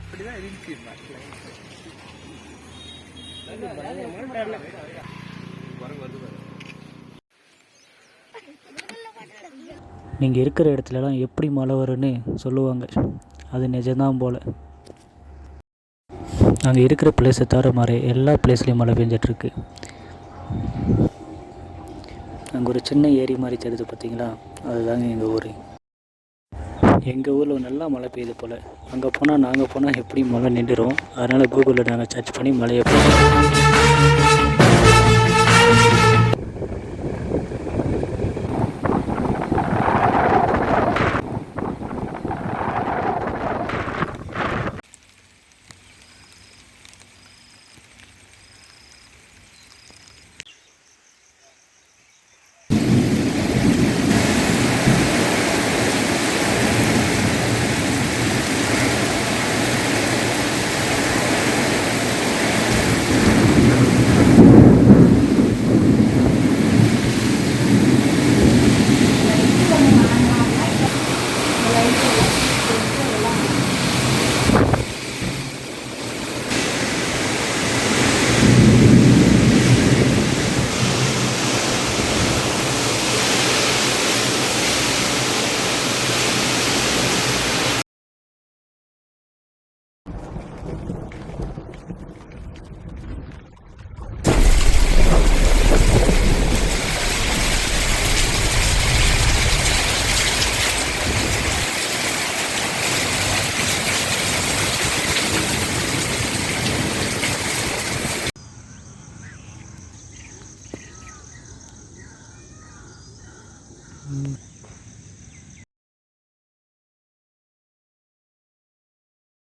இப்படிதான் இருந்துச்சு. நீங்கள் இருக்கிற இடத்துலலாம் எப்படி மழை வரும்னு சொல்லுவாங்க. அது நிஜம்தான் போல். நாங்கள் இருக்கிற பிளேஸை தவிர மாதிரி எல்லா பிளேஸ்லேயும் மழை பெஞ்சிட்ருக்கு. அங்கே ஒரு சின்ன ஏரி மாதிரி தெரியுது பார்த்தீங்களா, அதுதாங்க எங்கள் ஊர். எங்கள் ஊரில் நல்லா மழை பெய்யுது போல். அங்கே போனால் நாங்கள் போனால் எப்படி மழை நின்றுடும். அதனால் கூகுளில் நாங்கள் சர்ச் பண்ணி மழையை